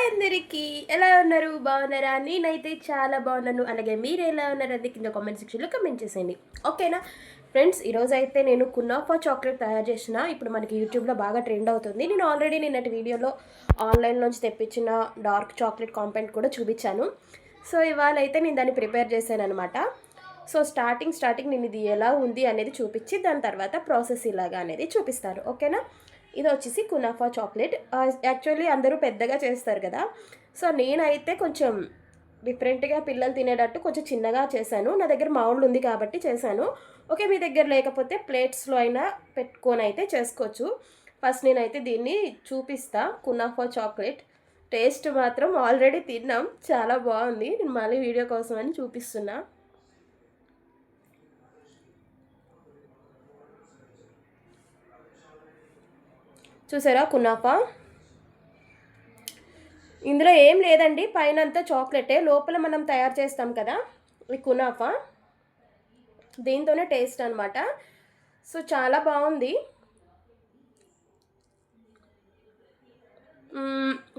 అందరికీ ఎలా ఉన్నారు? బాగున్నారా? నేనైతే చాలా బాగున్నాను. అలాగే మీరు ఎలా ఉన్నారు అది కింద కామెంట్ సెక్షన్లో కమెంట్ చేసేయండి. ఓకేనా ఫ్రెండ్స్, ఈరోజు అయితే నేను కునాఫా చాక్లెట్ తయారు చేసిన. ఇప్పుడు మనకి యూట్యూబ్లో బాగా ట్రెండ్ అవుతుంది. నేను ఆల్రెడీ నిన్నటి వీడియోలో ఆన్లైన్లోంచి తెప్పించిన డార్క్ చాక్లెట్ కాంపౌండ్ కూడా చూపించాను. సో ఇవాళ అయితే నేను దాన్ని ప్రిపేర్ చేశాను అనమాట. సో స్టార్టింగ్ నేను ఇది ఎలా ఉంది అనేది చూపించి దాని తర్వాత ప్రాసెస్ ఇలాగా అనేది చూపిస్తారు. ఓకేనా, ఇది వచ్చేసి కునాఫా చాక్లెట్. యాక్చువల్లీ అందరూ పెద్దగా చేస్తారు కదా, సో నేనైతే కొంచెం డిఫరెంట్గా పిల్లలు తినేటట్టు కొంచెం చిన్నగా చేశాను. నా దగ్గర మౌల్డ్ ఉంది కాబట్టి చేశాను. ఓకే, మీ దగ్గర లేకపోతే ప్లేట్స్లో అయినా పెట్టుకొని అయితే చేసుకోవచ్చు. ఫస్ట్ నేనైతే దీన్ని చూపిస్తా. కునాఫా చాక్లెట్ టేస్ట్ మాత్రం ఆల్రెడీ తిన్నాం, చాలా బాగుంది. నేను మళ్ళీ వీడియో కోసం అని చూపిస్తున్నా. చూసారా కునాఫా? ఇందులో ఏం లేదండి, పైన అంతా చాక్లెటే, లోపల మనం తయారు చేస్తాం కదా ఈ కునాఫా, దీంతోనే టేస్ట్ అనమాట. సో చాలా బాగుంది,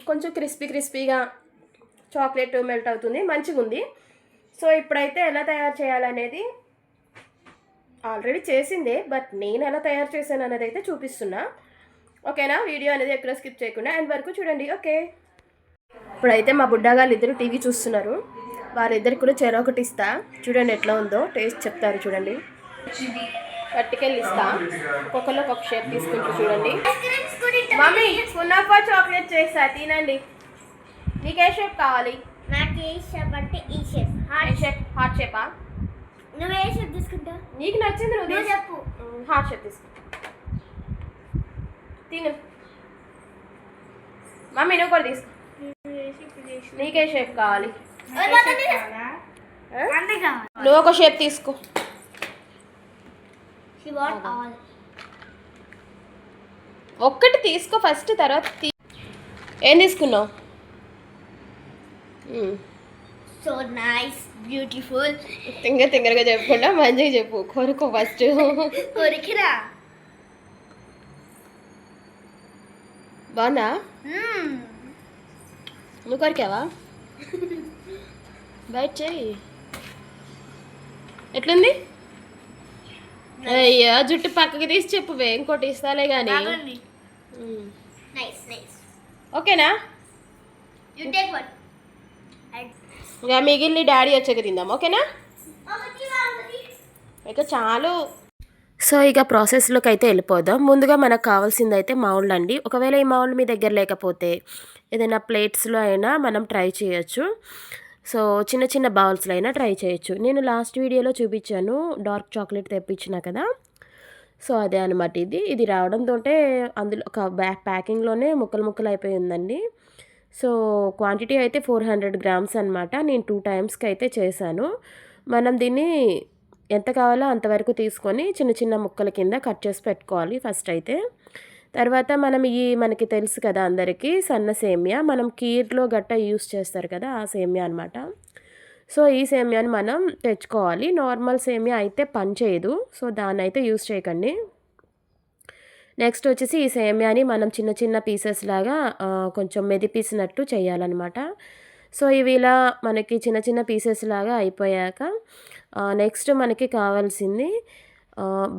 కొంచెం క్రిస్పీగా చాక్లెట్ మెల్ట్ అవుతుంది, మంచిగా ఉంది. సో ఇప్పుడైతే ఎలా తయారు చేయాలనేది ఆల్రెడీ చేసిందే, బట్ నేను ఎలా తయారు చేశాను అనేది అయితే చూపిస్తున్నా. ఓకేనా, వీడియో అనేది ఎక్కడ స్కిప్ చేయకుండా ఎండ్ వరకు చూడండి. ఓకే, ఇప్పుడైతే మా బుడ్డగాళ్ళు ఇద్దరు టీవీ చూస్తున్నారు. వారిద్దరికి కూడా చెరొకటి ఇస్తా, చూడండి ఎట్లా ఉందో టేస్ట్ చెప్తారు. చూడండి, పట్టుకెళ్ళి ఇస్తా, ఒక్కొక్కరికి ఒక షేప్ తీసుకుంటూ చూడండి. మమ్మీ కునాఫా చాక్లెట్ చేస్తా, తినండి. నీకు ఏ షేప్ కావాలి? నాకు ఏ షేప్ అంటే ఈ షేప్. హార్ట్ షేపా? నువ్వు ఏ షేప్ తీసుకుంటా? నీకు నచ్చింది నువ్వు చెప్పు. హార్ట్ షేప్ తీసుకో, తిను. మమ్మీ నువ్వు కూడా తీసుకో. నీకే షేప్ కావాలి? నువ్వు ఒక షేప్ తీసుకో. ఒక్కటి తీసుకో ఫస్ట్, తర్వాత ఏం తీసుకున్నావు? So nice, beautiful. తింగరగా చెప్పకుండా మంచిగా చెప్పు. కొరుకో ఫస్ట్. కొరికిరా. బాగుందా? నువ్వు కొరికావా? బయట చెయ్యి. ఎట్లుంది? అయ్యా, జుట్టు పక్కకి తీసి చెప్పువే, ఇంకోటి ఇస్తాలే కానీ. ఓకేనా? ఇక మిగిలిన డాడీ వచ్చాక తిందాం. ఓకేనా? ఇక చాలు. సో ఇక ప్రాసెస్లోకి అయితే వెళ్ళిపోదాం. ముందుగా మనకు కావాల్సింది అయితే మౌల్డ్ అండి. ఒకవేళ ఈ మౌల్డ్ మీ దగ్గర లేకపోతే ఏదైనా ప్లేట్స్లో అయినా మనం ట్రై చేయొచ్చు. సో చిన్న బౌల్స్లో అయినా ట్రై చేయొచ్చు. నేను లాస్ట్ వీడియోలో చూపించాను డార్క్ చాక్లెట్ తెప్పించిన కదా, సో అదే అనమాట. ఇది రావడంతో అందులో ఒక ప్యాకింగ్లోనే ముక్కలు అయిపోయి ఉందండి. సో క్వాంటిటీ అయితే 400 grams అనమాట. నేను 2 times అయితే చేశాను. మనం దీన్ని ఎంత కావాలో అంతవరకు తీసుకొని చిన్న ముక్కల కింద కట్ చేసి పెట్టుకోవాలి ఫస్ట్ అయితే. తర్వాత మనకి తెలుసు కదా అందరికీ, సన్న సేమియా మనం కీర్లో గట్ట యూస్ చేస్తారు కదా, ఆ సేమియా అనమాట. సో ఈ సేమియాని మనం తెచ్చుకోవాలి. నార్మల్ సేమియా అయితే పని చేయదు, సో దాన్ని అయితే యూస్ చేయకండి. నెక్స్ట్ వచ్చేసి ఈ సేమియాని మనం చిన్న పీసెస్ లాగా కొంచెం మెదిపీసినట్టు చేయాలన్నమాట. సో ఇవి ఇలా మనకి చిన్న పీసెస్ లాగా అయిపోయాక నెక్స్ట్ మనకి కావాల్సింది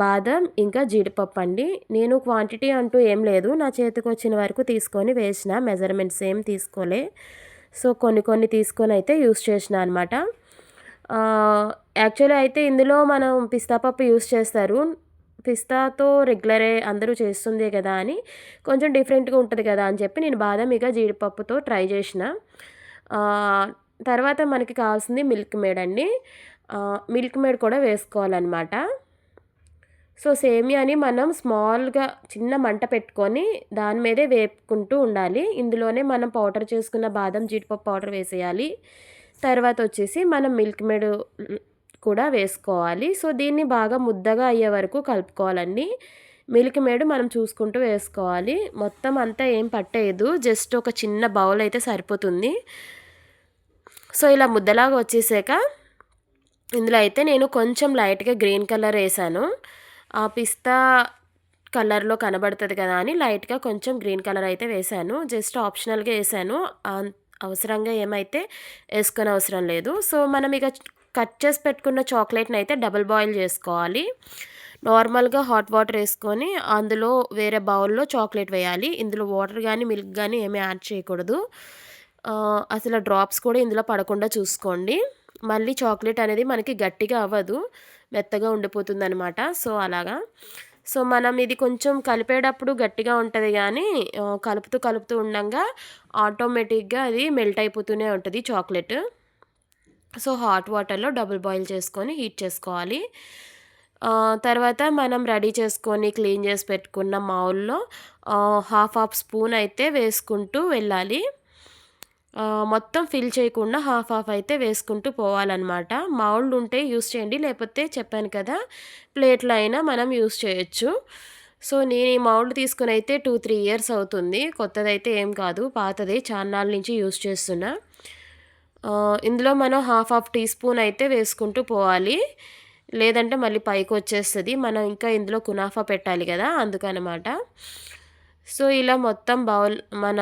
బాదం ఇంకా జీడిపప్పు అండి. నేను క్వాంటిటీ అంటూ ఏం లేదు, నా చేతికి వచ్చిన వరకు తీసుకొని వేసిన, మెజర్మెంట్స్ ఏం తీసుకోలే. సో కొన్ని తీసుకొని అయితే యూస్ చేసిన అనమాట. యాక్చువల్లీ అయితే ఇందులో మనం పిస్తా పప్పు యూస్ చేస్తారు. పిస్తాతో రెగ్యులరే అందరూ చేస్తుందే కదా అని కొంచెం డిఫరెంట్గా ఉంటుంది కదా అని చెప్పి నేను బాదం ఇక జీడిపప్పుతో ట్రై చేసిన. తర్వాత మనకి కావాల్సింది మిల్క్ మేడ్ అండి. మిల్క్ మేడ్ కూడా వేసుకోవాలన్నమాట. సో సేమియాని మనం స్మాల్గా చిన్న మంట పెట్టుకొని దాని మీదే వేపుకుంటూ ఉండాలి. ఇందులోనే మనం పౌడర్ చేసుకున్న బాదం జీడిపప్పు పౌడర్ వేసేయాలి. తర్వాత వచ్చేసి మనం మిల్క్ మేడ్ కూడా వేసుకోవాలి. సో దీన్ని బాగా ముద్దగా అయ్యే వరకు కలుపుకోవాలండి. మిల్క్ మేడ్ మనం చూసుకుంటూ వేసుకోవాలి. మొత్తం అంతా ఏం పట్టేయదు, జస్ట్ ఒక చిన్న బౌల్ అయితే సరిపోతుంది. సో ఇలా ముద్దలాగా వచ్చేసాక ఇందులో అయితే నేను కొంచెం లైట్గా గ్రీన్ కలర్ వేసాను. ఆ పిస్తా కలర్‌లో కనబడుతది కదా అని లైట్‌గా కొంచెం గ్రీన్ కలర్ అయితే వేశాను. జస్ట్ ఆప్షనల్‌గా ఏశాను. అవసరంగా ఏమైతే ఏసుకోనవసరం లేదు. సో, మనం ఇక కట్ చేసి పెట్టుకున్న చాక్లెట్‌నయితే డబుల్ బాయిల్ చేసుకోవాలి. నార్మల్‌గా హాట్ వాటర్ ఏసుకొని అందులో వేరే బౌల్‌లో చాక్లెట్ వేయాలి. ఇందులో వాటర్ గానీ, మిల్క్ గానీ ఏమి యాడ్ చేయకూడదు. అసలు డ్రాప్స్ కూడా ఇందులో పడకుండా చూసుకోండి. మళ్ళీ చాక్లెట్ అనేది మనకి గట్టిగా అవ్వదు. మెత్తగా ఉండిపోతుందనమాట. సో, అలాగా. సో, మనం ఇది కొంచెం కలిపేటప్పుడు గట్టిగా ఉంటది గానీ కలుపుతూ ఉండంగా ఆటోమేటిక్‌గా అది మెల్ట్ అయిపోతూనే ఉంటది చాక్లెట్. సో, హాట్ వాటర్‌లో డబుల్ బాయిల్ చేసుకొని హీట్ చేసుకోవాలి. తర్వాత మనం రెడీ చేసుకొని క్లీన్ చేసి పెట్టుకున్న మౌల్‌లో హాఫ్ స్పూన్ అయితే వేసుకుంటూ వెళ్ళాలి. మొత్తం ఫిల్ చేయకుండా హాఫ్ అయితే వేసుకుంటూ పోవాలన్నమాట. మౌల్డ్ ఉంటే యూజ్ చేయండి. లేకపోతే చెప్పాను కదా ప్లేట్‌లో అయినా మనం యూజ్ చేయొచ్చు. సో, నేను ఈ మౌల్డ్ తీసుకొని అయితే 2, 3 ఇయర్స్ అవుతుంది. కొత్తదైతే ఏం కాదు. పాతదే చాన్నాళ్ళ నుంచి యూజ్ చేస్తున్నా. ఇందులో మనం హాఫ్ టీ స్పూన్ అయితే వేసుకుంటూ పోవాలి. లేదంటే మళ్ళీ పైకొచ్చేస్తది. మనం ఇంకా ఇందులో కునాఫా పెట్టాలి కదా! అందుకనమాట. సో, ఇలా మొత్తం మన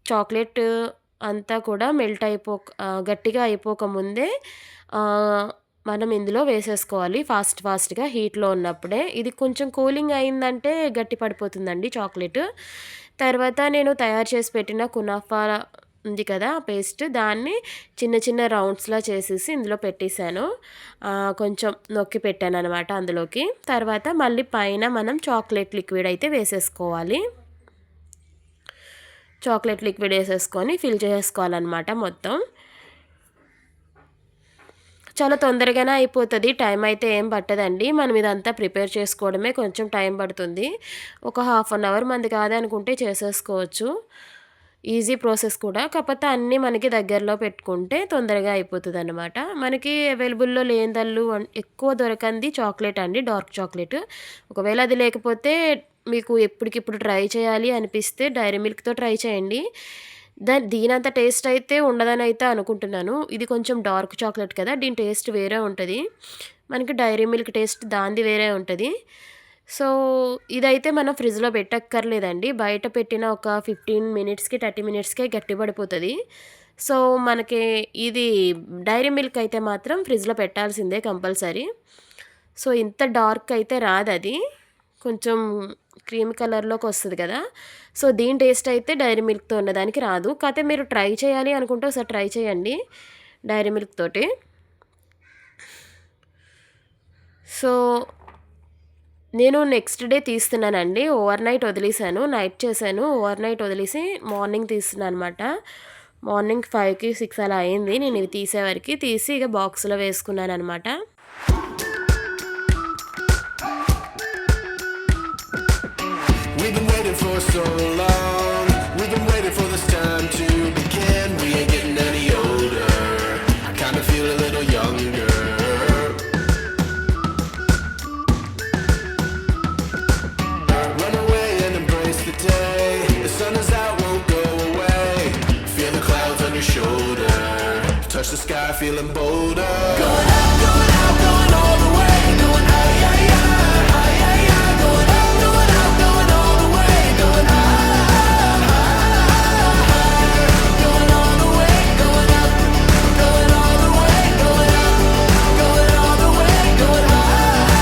చాక్లెట్ అంతా కూడా మెల్ట్ గట్టిగా అయిపోకముందే మనం ఇందులో వేసేసుకోవాలి ఫాస్ట్‌గా హీట్‌లో ఉన్నప్పుడే. ఇది కొంచెం కూలింగ్ అయిందంటే గట్టి పడిపోతుందండి చాక్లెట్. తర్వాత నేను తయారు చేసి పెట్టిన కునాఫా ఉంది కదా పేస్ట్, దాన్ని చిన్న రౌండ్స్‌లా చేసేసి ఇందులో పెట్టేసాను. కొంచెం నొక్కి పెట్టాననమాట అందులోకి. తర్వాత మళ్ళీ పైన మనం చాక్లెట్ లిక్విడ్ అయితే వేసేసుకోవాలి. చాక్లెట్ లిక్విడ్ వేసేసుకొని ఫిల్ చేసేసుకోవాలన్నమాట మొత్తం. చాలా తొందరగానే అయిపోతది. టైం అయితే ఏం పట్టదండి. మనం ఇదంతా ప్రిపేర్ చేసుకోవడమే కొంచెం టైం పడుతుంది. ఒక హాఫ్ అన్ అవర్ మంది కాదనుకుంటే చేసేసుకోవచ్చు. ఈజీ ప్రాసెస్ కూడా. కాకపోతే అన్నీ మనకి దగ్గరలో పెట్టుకుంటే తొందరగా అయిపోతదనమాట. మనకి అవైలబుల్‌లో లేనిదల్లు ఎక్కువ దొరకంది చాక్లెట్ అండి, డార్క్ చాక్లెట్. ఒకవేళ అది లేకపోతే మీకు ఎప్పటికిప్పుడు ట్రై చేయాలి అనిపిస్తే డైరీ మిల్క్‌తో ట్రై చేయండి. దీనంత టేస్ట్ అయితే ఉండదని అయితే అనుకుంటున్నాను. ఇది కొంచెం డార్క్ చాక్లెట్ కదా! దీని టేస్ట్ వేరే ఉంటది. మనకి డైరీ మిల్క్ టేస్ట్ దానిది వేరే ఉంటది. సో, ఇదైతే మనం ఫ్రిడ్జ్‌లో పెట్టక్కర్లేదండి. బయట పెట్టిన ఒక 15 మినిట్స్‌కి, 30 మినిట్స్‌కే గట్టిపడిపోతది. సో, మనకి ఇది డైరీ మిల్క్ అయితే మాత్రం ఫ్రిడ్జ్‌లో పెట్టాల్సిందే కంపల్సరీ. సో, ఇంత డార్క్ అయితే రాదది. కొంచెం క్రీమ్ కలర్‌లోకి వస్తది కదా! సో, దీని టేస్ట్ అయితే డైరీ మిల్క్‌తో ఉన్నదానికి రాదు. కాకపోతే మీరు ట్రై చేయాలి అనుకుంటే ఒకసారి ట్రై చేయండి డైరీ మిల్క్ తోటి. సో, నేను నెక్స్ట్ డే తీస్తున్నానండి. ఓవర్‌నైట్ వదిలేసాను. నైట్ చేశాను. ఓవర్‌నైట్ వదిలేసి మార్నింగ్ తీస్తున్నాననమాట. మార్నింగ్ 5కి, 6 అలా అయింది నేను ఇవి తీసేవరకి. తీసి ఇక బాక్స్‌లో వేసుకున్నాననమాట. We've been waiting for so long. We've been waiting for this time to begin. We ain't getting any older. I kinda feel a little younger. Run away and embrace the day. The sun is out, won't go away. Feel the clouds on your shoulder. Touch the sky, feeling bolder. Going out, going all the way. Going out, yeah, yeah. Going out, going all the way. Going higher. Going all the way. Going up. Going all the way. Going up. Going all the way. Going higher.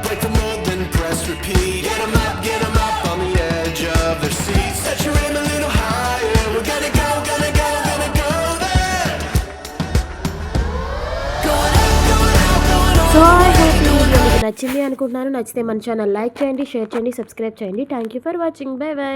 Break the mold, then press repeat. Get 'em up on the edge of their seats. Set your aim a little higher. We're gonna go there. Going out, going so, I hope ఈ video మీకు నచ్చింది అనుకుంటున్నాను. నచ్చితే మన channel like చేయండి, share చేయండి, subscribe చేయండి. Thank you for watching. By.